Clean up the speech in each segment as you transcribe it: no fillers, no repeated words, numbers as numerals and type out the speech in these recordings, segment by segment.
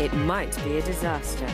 it might be a disaster.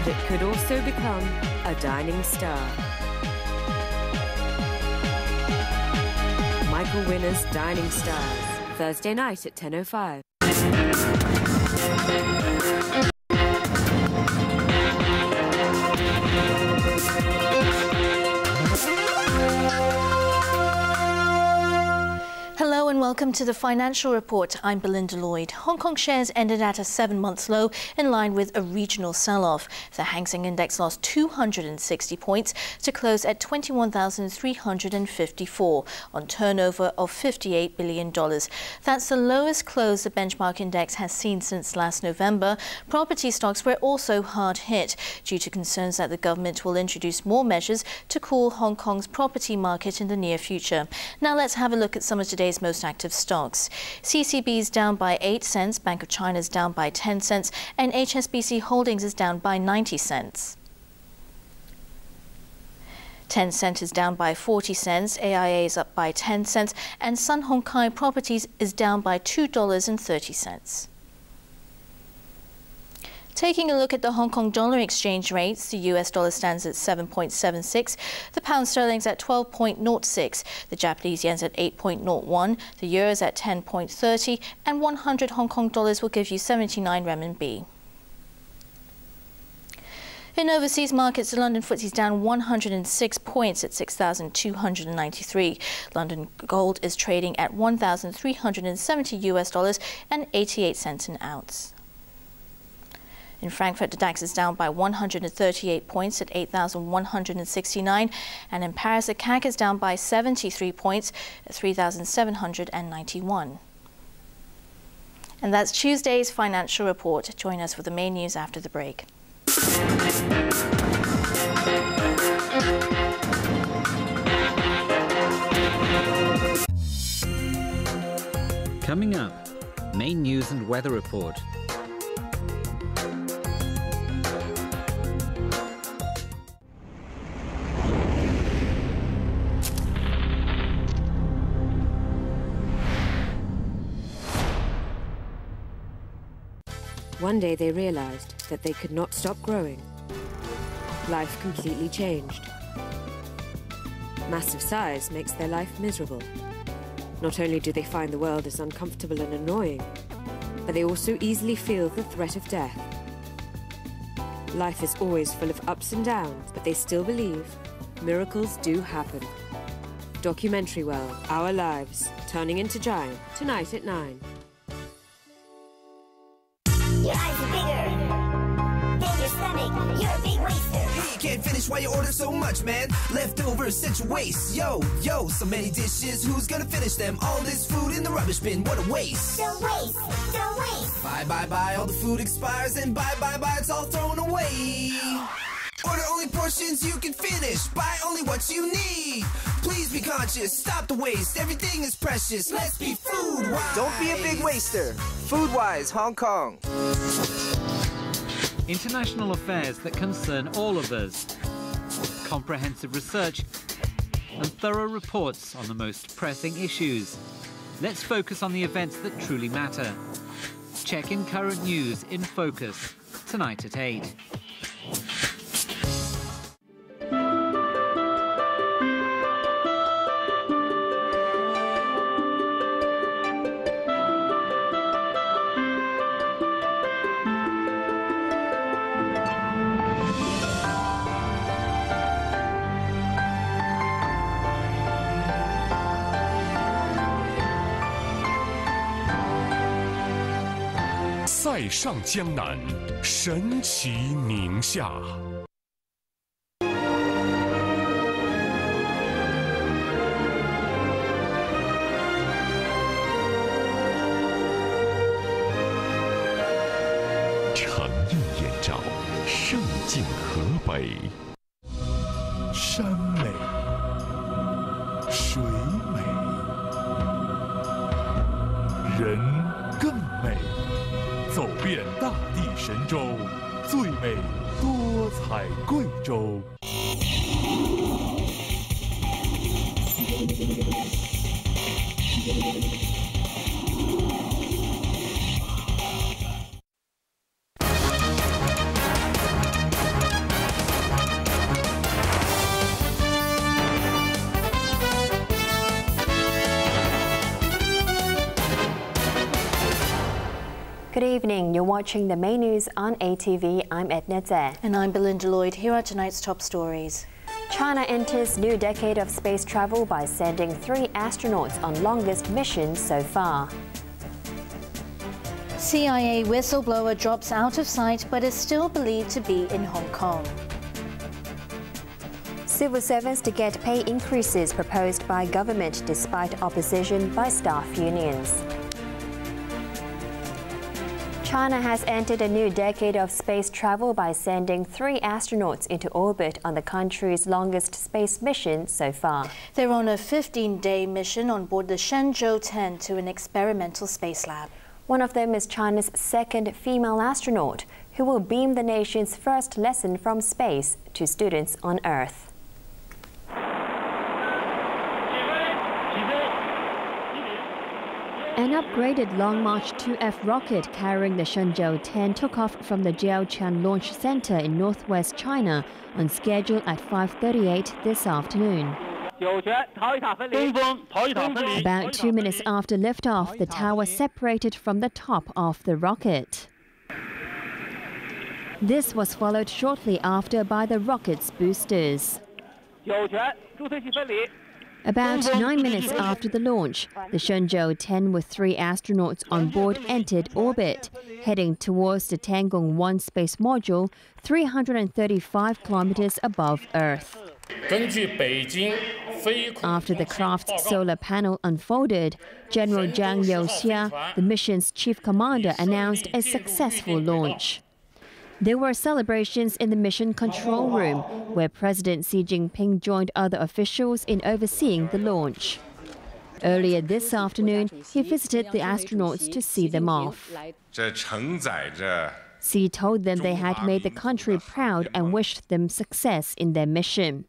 But it could also become a dining star. Michael Winner's Dining Stars, Thursday night at 10:05. Hello and welcome to the Financial Report. I'm Belinda Lloyd. Hong Kong shares ended at a 7-month low in line with a regional sell-off. The Hang Seng Index lost 260 points to close at 21,354 on turnover of $58 billion. That's the lowest close the benchmark index has seen since last November. Property stocks were also hard hit due to concerns that the government will introduce more measures to cool Hong Kong's property market in the near future. Now let's have a look at some of today's most active stocks. CCB is down by 8 cents, Bank of China is down by 10 cents, and HSBC Holdings is down by 90 cents. Tencent is down by 40 cents, AIA is up by 10 cents, and Sun Hong Kai Properties is down by $2.30. Taking a look at the Hong Kong dollar exchange rates, the US dollar stands at 7.76, the pound sterling's at 12.06, the Japanese yen's at 8.01, the euro's at 10.30, and 100 Hong Kong dollars will give you 79 renminbi. In overseas markets, the London FTSE is down 106 points at 6,293. London gold is trading at $1,370 and 88 cents an ounce. In Frankfurt, the DAX is down by 138 points at 8,169, and in Paris, the CAC is down by 73 points at 3,791. And that's Tuesday's Financial Report. Join us for the main news after the break. Coming up, main news and weather report. One day they realized that they could not stop growing. Life completely changed. Massive size makes their life miserable. Not only do they find the world as uncomfortable and annoying, but they also easily feel the threat of death. Life is always full of ups and downs, but they still believe miracles do happen. Documentary World, Our Lives, Turning into Giant, tonight at 9. Your eyes are bigger than your stomach. You're a big waster. Hey, you can't finish why you order so much, man. Leftovers, such a waste. Yo, so many dishes. Who's gonna finish them? All this food in the rubbish bin. What a waste. Don't waste. Don't waste. Bye. All the food expires and bye. It's all thrown away. Order only portions you can finish. Buy only what you need. Please be conscious. Stop the waste. Everything is precious. Let's be food wise. Don't be a big waster. Food Wise Hong Kong. International affairs that concern all of us. Comprehensive research and thorough reports on the most pressing issues. Let's focus on the events that truly matter. Check in current news in focus tonight at 8.塞上江南，神奇宁夏。成韵燕赵，胜尽河北。山美，水美，人更美。走遍大地神州，最美多彩贵州。Good evening. You're watching the main news on ATV. I'm Edna Zhe. And I'm Belinda Lloyd. Here are tonight's top stories. China enters new decade of space travel by sending 3 astronauts on longest mission so far. CIA whistleblower drops out of sight but is still believed to be in Hong Kong. Civil servants to get pay increases proposed by government despite opposition by staff unions. China has entered a new decade of space travel by sending 3 astronauts into orbit on the country's longest space mission so far. They're on a 15-day mission on board the Shenzhou-10 to an experimental space lab. One of them is China's 2nd female astronaut, who will beam the nation's first lesson from space to students on Earth. An upgraded Long March 2F rocket carrying the Shenzhou-10 took off from the Jiaoquan Launch Center in northwest China on schedule at 5:38 this afternoon. About 2 minutes after liftoff, the tower separated from the top of the rocket. This was followed shortly after by the rocket's boosters. About 9 minutes after the launch, the Shenzhou-10 with 3 astronauts on board entered orbit, heading towards the Tiangong-1 space module 335 kilometers above Earth. After the craft's solar panel unfolded, General Zhang Youxia, the mission's chief commander, announced a successful launch. There were celebrations in the mission control room, where President Xi Jinping joined other officials in overseeing the launch. Earlier this afternoon, he visited the astronauts to see them off. Xi told them they had made the country proud and wished them success in their mission.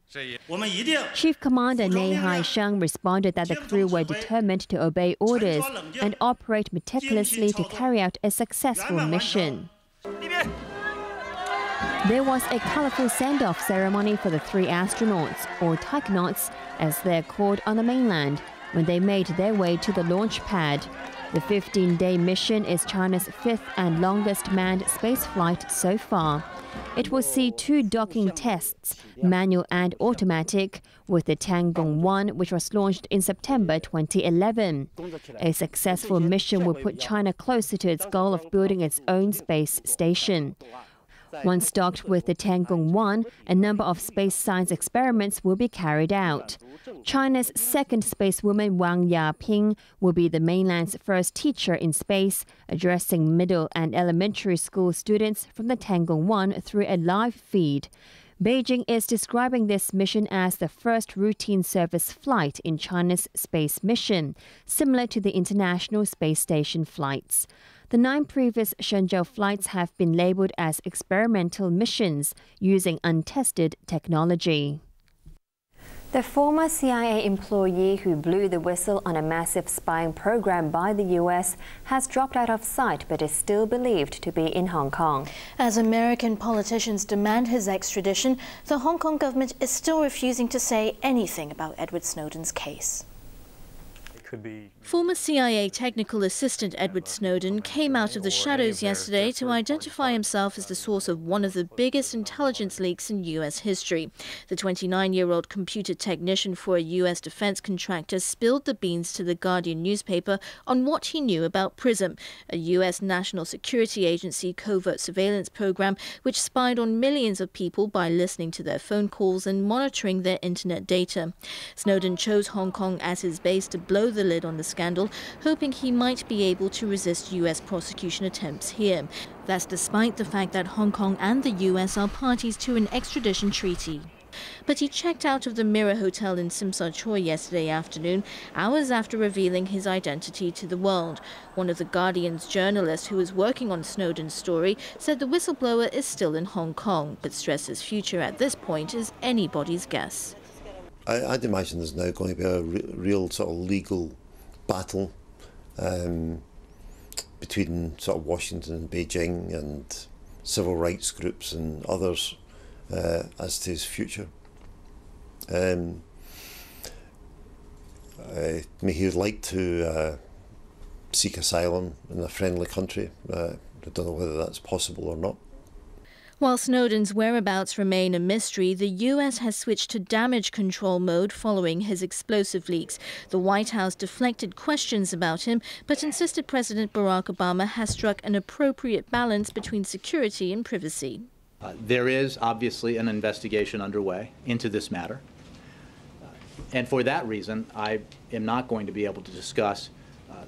Chief Commander Ne Haisheng responded that the crew were determined to obey orders and operate meticulously to carry out a successful mission. There was a colorful send-off ceremony for the 3 astronauts, or taikonauts as they're called on the mainland, when they made their way to the launch pad. The 15-day mission is China's 5th and longest manned spaceflight so far. It will see 2 docking tests, manual and automatic, with the Tiangong-1, which was launched in September 2011. A successful mission will put China closer to its goal of building its own space station. Once docked with the Tiangong-1, a number of space science experiments will be carried out. China's 2nd spacewoman Wang Yaping will be the mainland's first teacher in space, addressing middle and elementary school students from the Tiangong-1 through a live feed. Beijing is describing this mission as the first routine service flight in China's space mission, similar to the International Space Station flights. The 9 previous Shenzhou flights have been labeled as experimental missions using untested technology. The former CIA employee who blew the whistle on a massive spying program by the US has dropped out of sight but is still believed to be in Hong Kong. As American politicians demand his extradition, the Hong Kong government is still refusing to say anything about Edward Snowden's case. Former CIA technical assistant Edward Snowden came out of the shadows yesterday to identify himself as the source of one of the biggest intelligence leaks in U.S. history. The 29-year-old computer technician for a U.S. defense contractor spilled the beans to the Guardian newspaper on what he knew about PRISM, a U.S. national security agency covert surveillance program which spied on millions of people by listening to their phone calls and monitoring their internet data. Snowden chose Hong Kong as his base to blow the lid on the scandal, hoping he might be able to resist U.S. prosecution attempts here. That's despite the fact that Hong Kong and the U.S. are parties to an extradition treaty. But he checked out of the Mirror Hotel in Tsim Sha Tsui yesterday afternoon, hours after revealing his identity to the world. One of the Guardian's journalists who was working on Snowden's story said the whistleblower is still in Hong Kong, but stressed his future at this point is anybody's guess. I'd imagine there's now going to be a real sort of legal battle between sort of Washington and Beijing and civil rights groups and others as to his future. He would like to seek asylum in a friendly country. I don't know whether that's possible or not. While Snowden's whereabouts remain a mystery, the US has switched to damage control mode following his explosive leaks. The White House deflected questions about him, but insisted President Barack Obama has struck an appropriate balance between security and privacy. There is obviously an investigation underway into this matter. And for that reason, I am not going to be able to discuss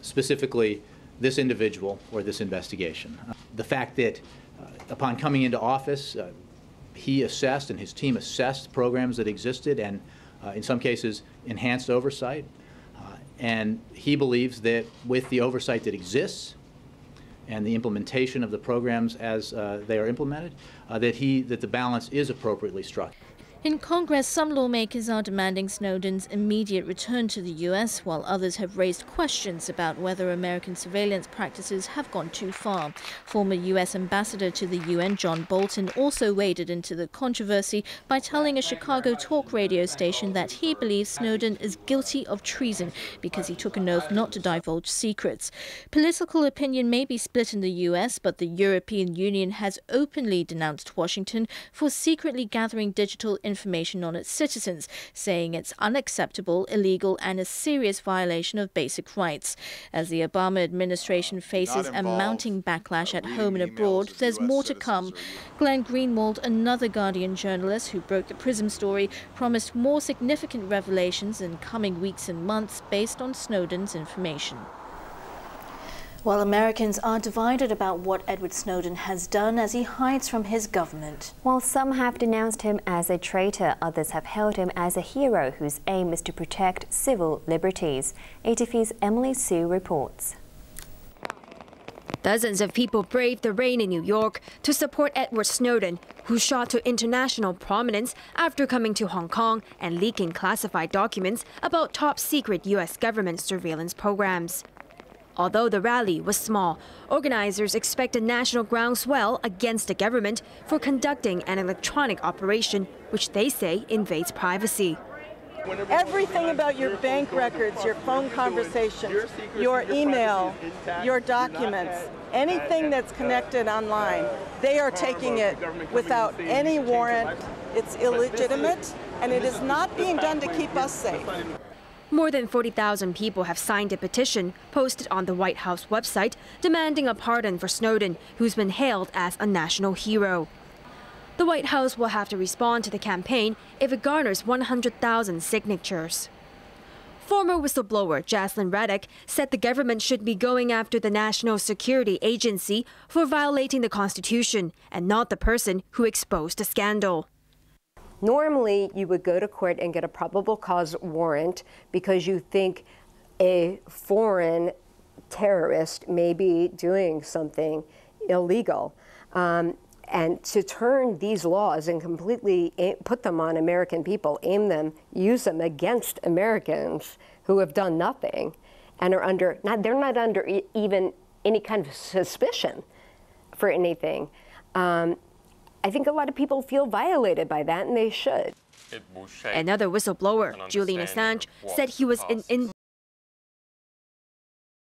specifically this individual or this investigation. The fact that upon coming into office, he assessed and his team assessed programs that existed and in some cases enhanced oversight. And he believes that with the oversight that exists and the implementation of the programs as they are implemented, that the balance is appropriately struck. In Congress, some lawmakers are demanding Snowden's immediate return to the U.S., while others have raised questions about whether American surveillance practices have gone too far. Former U.S. Ambassador to the UN, John Bolton, also waded into the controversy by telling a Chicago talk radio station that he believes Snowden is guilty of treason because he took an oath not to divulge secrets. Political opinion may be split in the U.S., but the European Union has openly denounced Washington for secretly gathering digital information on its citizens, saying it's unacceptable, illegal and a serious violation of basic rights. As the Obama administration faces a mounting backlash at home and abroad, there's more to come. Glenn Greenwald, another Guardian journalist who broke the PRISM story, promised more significant revelations in coming weeks and months based on Snowden's information. While Americans are divided about what Edward Snowden has done as he hides from his government. While some have denounced him as a traitor, others have hailed him as a hero whose aim is to protect civil liberties. ATV's Emily Sue reports. Dozens of people braved the rain in New York to support Edward Snowden, who shot to international prominence after coming to Hong Kong and leaking classified documents about top-secret U.S. government surveillance programs. Although the rally was small, organizers expect a national groundswell against the government for conducting an electronic operation which they say invades privacy. Everything about your bank records, your phone conversations, your email, your documents, anything that's connected online, they are taking it without any warrant. It's illegitimate, and it is not being done to keep us safe. More than 40,000 people have signed a petition posted on the White House website demanding a pardon for Snowden, who's been hailed as a national hero. The White House will have to respond to the campaign if it garners 100,000 signatures. Former whistleblower Jaslyn Reddick said the government should be going after the National Security Agency for violating the Constitution and not the person who exposed the scandal. Normally, you would go to court and get a probable cause warrant because you think a foreign terrorist may be doing something illegal. And to turn these laws and completely put them on American people, aim them, use them against Americans who have done nothing and are under, they're not under even any kind of suspicion for anything. I think a lot of people feel violated by that, and they should. Another whistleblower, Julian Assange, said he was in